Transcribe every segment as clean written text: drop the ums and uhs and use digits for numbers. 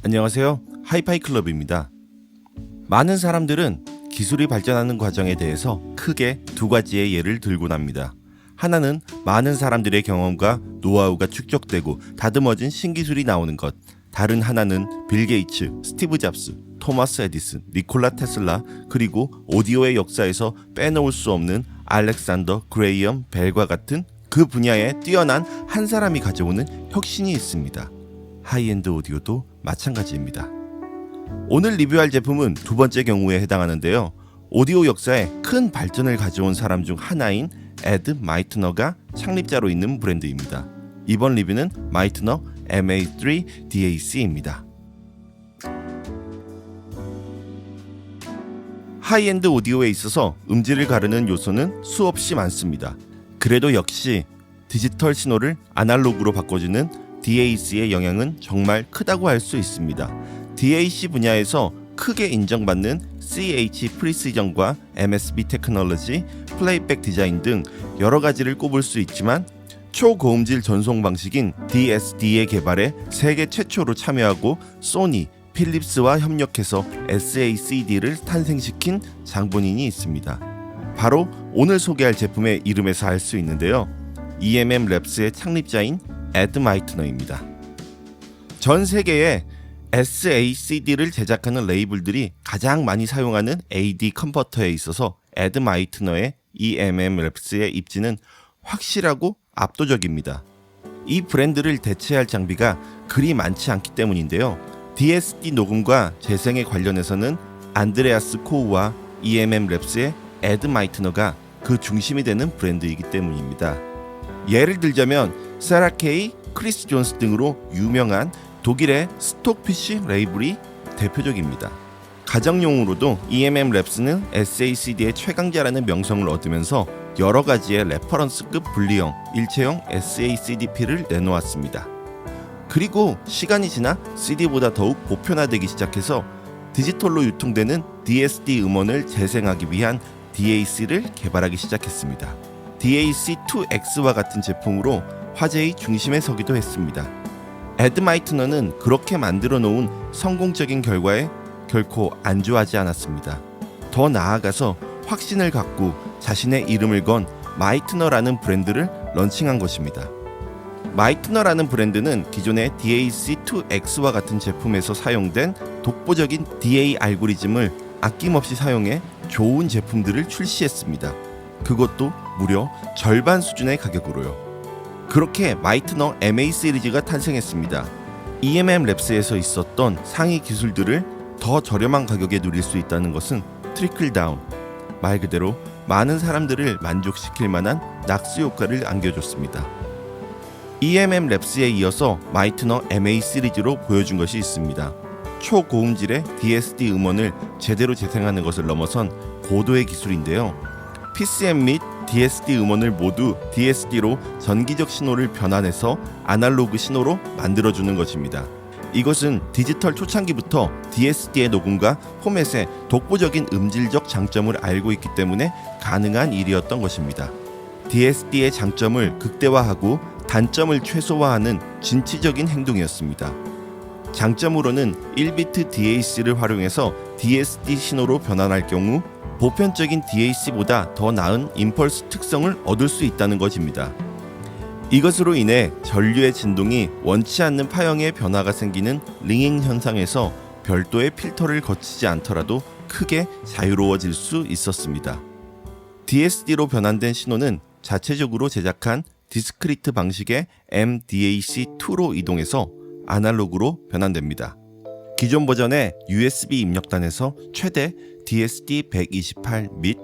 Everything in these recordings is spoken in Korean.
안녕하세요. 하이파이 클럽입니다. 많은 사람들은 기술이 발전하는 과정에 대해서 크게 두 가지의 예를 들곤 합니다. 하나는 많은 사람들의 경험과 노하우가 축적되고 다듬어진 신기술이 나오는 것. 다른 하나는 빌 게이츠, 스티브 잡스, 토마스 에디슨, 니콜라 테슬라, 그리고 오디오의 역사에서 빼놓을 수 없는 알렉산더 그레이엄 벨과 같은 그 분야에 뛰어난 한 사람이 가져오는 혁신이 있습니다. 하이엔드 오디오도 마찬가지입니다. 오늘 리뷰할 제품은 두 번째 경우에 해당하는데요. 오디오 역사에 큰 발전을 가져온 사람 중 하나인 에드 마이트너가 창립자로 있는 브랜드입니다. 이번 리뷰는 마이트너 MA3 DAC입니다. 하이엔드 오디오에 있어서 음질을 가르는 요소는 수없이 많습니다. 그래도 역시 디지털 신호를 아날로그로 바꿔주는 DAC의 영향은 정말 크다고 할 수 있습니다. DAC 분야에서 크게 인정받는 CH 프리시전과 MSB 테크놀로지, 플레이백 디자인 등 여러 가지를 꼽을 수 있지만 초고음질 전송 방식인 DSD의 개발에 세계 최초로 참여하고 소니, 필립스와 협력해서 SACD를 탄생시킨 장본인이 있습니다. 바로 오늘 소개할 제품의 이름에서 알 수 있는데요. EMM 랩스의 창립자인 에드 마이트너입니다. 전 세계에 SACD를 제작하는 레이블들이 가장 많이 사용하는 AD 컨버터에 있어서 에드 마이트너의 EMM 랩스의 입지는 확실하고 압도적입니다. 이 브랜드를 대체할 장비가 그리 많지 않기 때문인데요. DSD 녹음과 재생에 관련해서는 안드레아스 코우와 EMM 랩스의 에드 마이트너가 그 중심이 되는 브랜드이기 때문입니다. 예를 들자면 세라 케이, 크리스 존스 등으로 유명한 독일의 스톡피쉬 레이블이 대표적입니다. 가정용으로도 EMM 랩스는 SACD의 최강자라는 명성을 얻으면서 여러 가지의 레퍼런스급 분리형, 일체형 SACDP를 내놓았습니다. 그리고 시간이 지나 CD보다 더욱 보편화되기 시작해서 디지털로 유통되는 DSD 음원을 재생하기 위한 DAC를 개발하기 시작했습니다. DAC2X와 같은 제품으로 화제의 중심에 서기도 했습니다. 에드 마이트너는 그렇게 만들어 놓은 성공적인 결과에 결코 안주하지 않았습니다. 더 나아가서 확신을 갖고 자신의 이름을 건 마이트너라는 브랜드를 런칭한 것입니다. 마이트너라는 브랜드는 기존의 DAC2X와 같은 제품에서 사용된 독보적인 DA 알고리즘을 아낌없이 사용해 좋은 제품들을 출시했습니다. 그것도 무려 절반 수준의 가격으로요. 그렇게 마이트너 MA 시리즈가 탄생했습니다. EMM 랩스에서 있었던 상위 기술들을 더 저렴한 가격에 누릴 수 있다는 것은 트리클 다운, 말 그대로 많은 사람들을 만족시킬 만한 낙수 효과를 안겨줬습니다. EMM 랩스에 이어서 마이트너 MA 시리즈로 보여준 것이 있습니다. 초고음질의 DSD 음원을 제대로 재생하는 것을 넘어선 고도의 기술인데요. PCM 및 DSD 음원을 모두 DSD로 전기적 신호를 변환해서 아날로그 신호로 만들어주는 것입니다. 이것은 디지털 초창기부터 DSD의 녹음과 포맷의 독보적인 음질적 장점을 알고 있기 때문에 가능한 일이었던 것입니다. DSD의 장점을 극대화하고 단점을 최소화하는 진취적인 행동이었습니다. 장점으로는 1비트 DAC를 활용해서 DSD 신호로 변환할 경우 보편적인 DAC보다 더 나은 임펄스 특성을 얻을 수 있다는 것입니다. 이것으로 인해 전류의 진동이 원치 않는 파형의 변화가 생기는 링잉 현상에서 별도의 필터를 거치지 않더라도 크게 자유로워질 수 있었습니다. DSD로 변환된 신호는 자체적으로 제작한 디스크리트 방식의 MDAC2로 이동해서 아날로그로 변환됩니다. 기존 버전의 USB 입력단에서 최대 DSD 128 및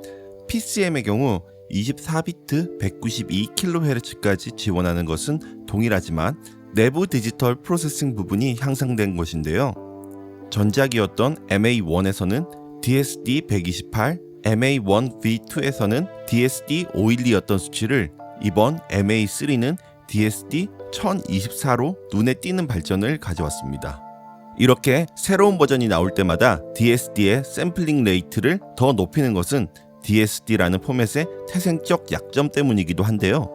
PCM의 경우 24비트 192kHz까지 지원하는 것은 동일하지만 내부 디지털 프로세싱 부분이 향상된 것인데요. 전작이었던 MA1에서는 DSD 128, MA1V2에서는 DSD 512였던 수치를 이번 MA3는 DSD 1024로 눈에 띄는 발전을 가져왔습니다. 이렇게 새로운 버전이 나올 때마다 DSD의 샘플링 레이트를 더 높이는 것은 DSD라는 포맷의 태생적 약점 때문이기도 한데요.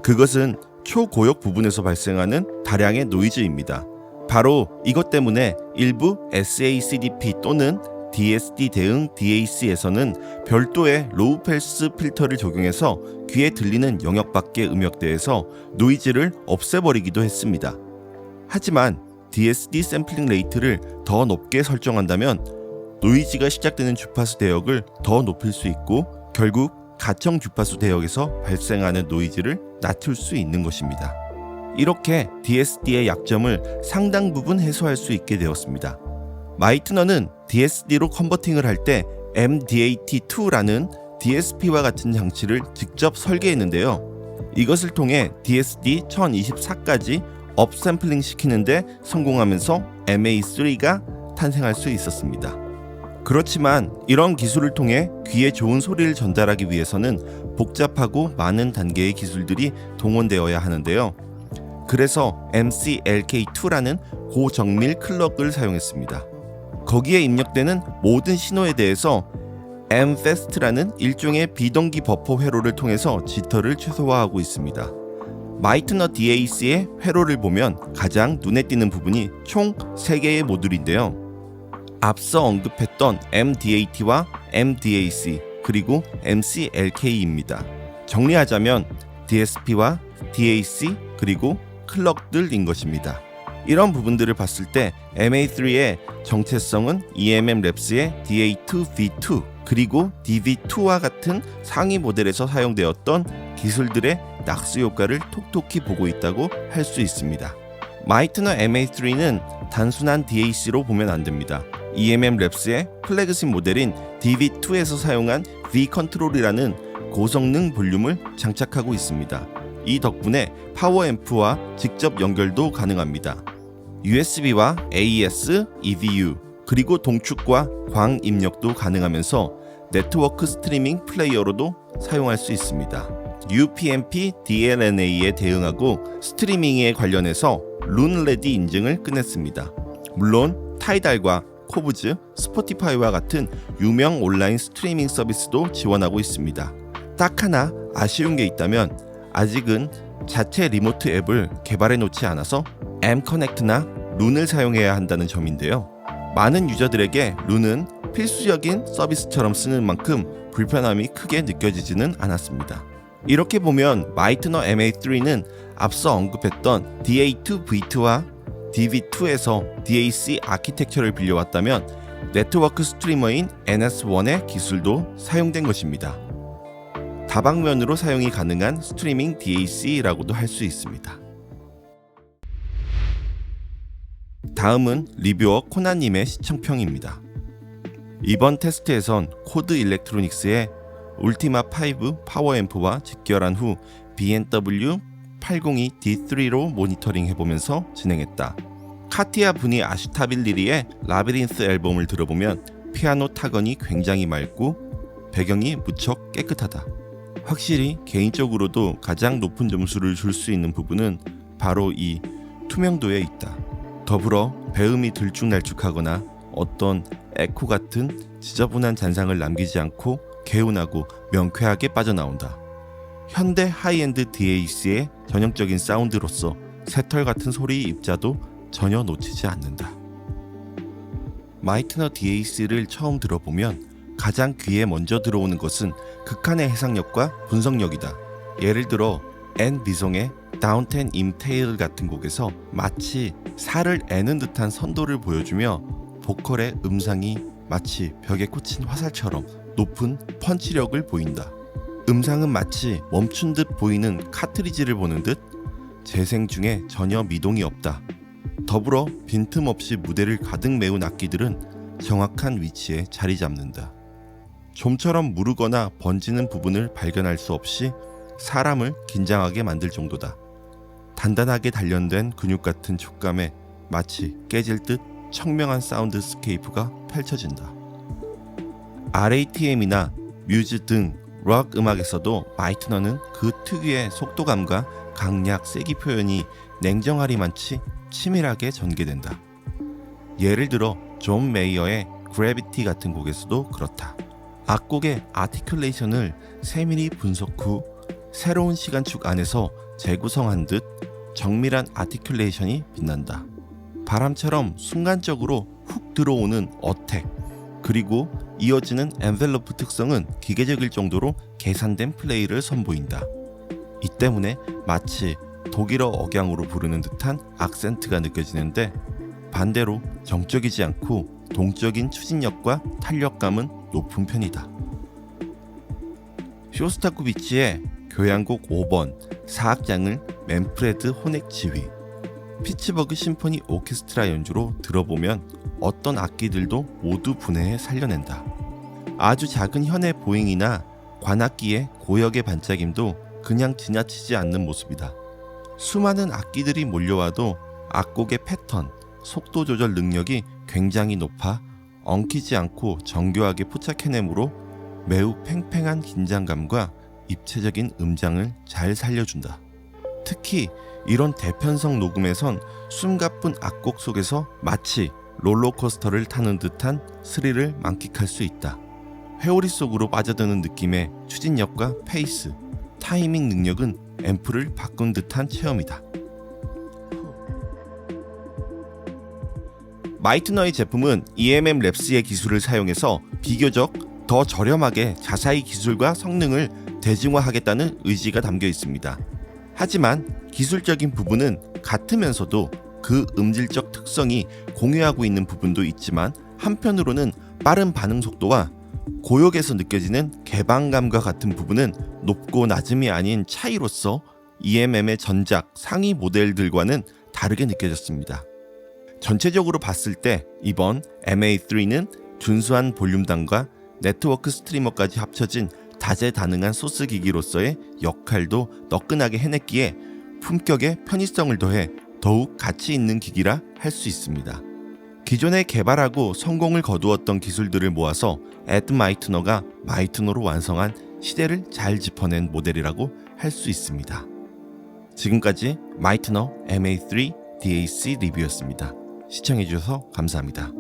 그것은 초고역 부분에서 발생하는 다량의 노이즈입니다. 바로 이것 때문에 일부 SACDP 또는 DSD 대응 DAC에서는 별도의 로우 패스 필터를 적용해서 귀에 들리는 영역 밖의 음역대에서 노이즈를 없애버리기도 했습니다. 하지만 DSD 샘플링 레이트를 더 높게 설정한다면 노이즈가 시작되는 주파수 대역을 더 높일 수 있고 결국 가청 주파수 대역에서 발생하는 노이즈를 낮출 수 있는 것입니다. 이렇게 DSD의 약점을 상당 부분 해소할 수 있게 되었습니다. 마이트너는 DSD로 컨버팅을 할 때 MDAT2라는 DSP와 같은 장치를 직접 설계했는데요. 이것을 통해 DSD 1024까지 업샘플링 시키는데 성공하면서 MA3가 탄생할 수 있었습니다. 그렇지만 이런 기술을 통해 귀에 좋은 소리를 전달하기 위해서는 복잡하고 많은 단계의 기술들이 동원되어야 하는데요. 그래서 MCLK2라는 고정밀 클럭을 사용했습니다. 거기에 입력되는 모든 신호에 대해서 MFast라는 일종의 비동기 버퍼 회로를 통해서 지터를 최소화하고 있습니다. 마이트너 DAC의 회로를 보면 가장 눈에 띄는 부분이 총 3개의 모듈인데요. 앞서 언급했던 MDAT와 MDAC 그리고 MCLK입니다. 정리하자면 DSP와 DAC 그리고 클럭들인 것입니다. 이런 부분들을 봤을 때 MA3의 정체성은 EMM 랩스의 DA2V2 그리고 DV2와 같은 상위 모델에서 사용되었던 기술들의 낙수 효과를 톡톡히 보고 있다고 할 수 있습니다. 마이트너 MA3는 단순한 DAC로 보면 안 됩니다. EMM 랩스의 플래그십 모델인 DV2에서 사용한 V-컨트롤이라는 고성능 볼륨을 장착하고 있습니다. 이 덕분에 파워앰프와 직접 연결도 가능합니다. USB와 AES, EVU, 그리고 동축과 광 입력도 가능하면서 네트워크 스트리밍 플레이어로도 사용할 수 있습니다. UPnP DLNA에 대응하고 스트리밍에 관련해서 룬레디 인증을 끝냈습니다. 물론 타이달과 코브즈, 스포티파이와 같은 유명 온라인 스트리밍 서비스도 지원하고 있습니다. 딱 하나 아쉬운 게 있다면 아직은 자체 리모트 앱을 개발해 놓지 않아서 M-커넥트나 룬을 사용해야 한다는 점인데요. 많은 유저들에게 룬은 필수적인 서비스처럼 쓰는 만큼 불편함이 크게 느껴지지는 않았습니다. 이렇게 보면 마이트너 MA3는 앞서 언급했던 DA2V2와 DV2에서 DAC 아키텍처를 빌려왔다면 네트워크 스트리머인 NS1의 기술도 사용된 것입니다. 다방면으로 사용이 가능한 스트리밍 DAC라고도 할 수 있습니다. 다음은 리뷰어 코나님의 시청평입니다. 이번 테스트에선 코드 일렉트로닉스의 울티마 5 파워앰프와 직결한 후 B&W 802D3로 모니터링 해보면서 진행했다. 카티아 분이 아슈타빌리리의 라비린스 앨범을 들어보면 피아노 타건이 굉장히 맑고 배경이 무척 깨끗하다. 확실히 개인적으로도 가장 높은 점수를 줄 수 있는 부분은 바로 이 투명도에 있다. 더불어 배음이 들쭉날쭉하거나 어떤 에코 같은 지저분한 잔상을 남기지 않고 개운하고 명쾌하게 빠져나온다. 현대 하이엔드 DAC의 전형적인 사운드로서 새털 같은 소리 입자도 전혀 놓치지 않는다. 마이트너 DAC를 처음 들어보면 가장 귀에 먼저 들어오는 것은 극한의 해상력과 분석력이다. 예를 들어 앤비송의 다운텐 임테일 같은 곡에서 마치 살을 애는 듯한 선도를 보여주며 보컬의 음상이 마치 벽에 꽂힌 화살처럼 높은 펀치력을 보인다. 음상은 마치 멈춘 듯 보이는 카트리지를 보는 듯 재생 중에 전혀 미동이 없다. 더불어 빈틈없이 무대를 가득 메운 악기들은 정확한 위치에 자리 잡는다. 좀처럼 무르거나 번지는 부분을 발견할 수 없이 사람을 긴장하게 만들 정도다. 단단하게 단련된 근육 같은 촉감에 마치 깨질 듯 청명한 사운드 스케이프가 펼쳐진다. RATM이나 뮤즈 등 록 음악에서도 마이트너는 그 특유의 속도감과 강약, 세기 표현이 냉정하리만치 치밀하게 전개된다. 예를 들어 존 메이어의 그래비티 같은 곡에서도 그렇다. 악곡의 아티큘레이션을 세밀히 분석 후 새로운 시간축 안에서 재구성한 듯 정밀한 아티큘레이션이 빛난다. 바람처럼 순간적으로 훅 들어오는 어택, 그리고 이어지는 엔벨로프 특성은 기계적일 정도로 계산된 플레이를 선보인다. 이 때문에 마치 독일어 억양으로 부르는 듯한 악센트가 느껴지는데, 반대로 정적이지 않고 동적인 추진력과 탄력감은 높은 편이다. 쇼스타코비치의 교향곡 5번 사악장을 맨프레드 호넥 지휘, 피츠버그 심포니 오케스트라 연주로 들어보면 어떤 악기들도 모두 분해해 살려낸다. 아주 작은 현의 보잉이나 관악기의 고역의 반짝임도 그냥 지나치지 않는 모습이다. 수많은 악기들이 몰려와도 악곡의 패턴, 속도 조절 능력이 굉장히 높아 엉키지 않고 정교하게 포착해내므로 매우 팽팽한 긴장감과 입체적인 음장을 잘 살려준다. 특히 이런 대편성 녹음에선 숨가쁜 악곡 속에서 마치 롤러코스터를 타는 듯한 스릴을 만끽할 수 있다. 회오리 속으로 빠져드는 느낌의 추진력과 페이스, 타이밍 능력은 앰프를 바꾼 듯한 체험이다. 마이트너의 제품은 EMM 랩스의 기술을 사용해서 비교적 더 저렴하게 자사의 기술과 성능을 대중화하겠다는 의지가 담겨 있습니다. 하지만 기술적인 부분은 같으면서도 그 음질적 특성이 공유하고 있는 부분도 있지만, 한편으로는 빠른 반응 속도와 고역에서 느껴지는 개방감과 같은 부분은 높고 낮음이 아닌 차이로서 EMM의 전작 상위 모델들과는 다르게 느껴졌습니다. 전체적으로 봤을 때 이번 MA3는 준수한 볼륨단과 네트워크 스트리머까지 합쳐진 다재다능한 소스 기기로서의 역할도 너끈하게 해냈기에 품격에 편의성을 더해 더욱 가치 있는 기기라 할 수 있습니다. 기존에 개발하고 성공을 거두었던 기술들을 모아서 에드 마이트너가 마이트너로 완성한 시대를 잘 짚어낸 모델이라고 할 수 있습니다. 지금까지 마이트너 MA3 DAC 리뷰였습니다. 시청해주셔서 감사합니다.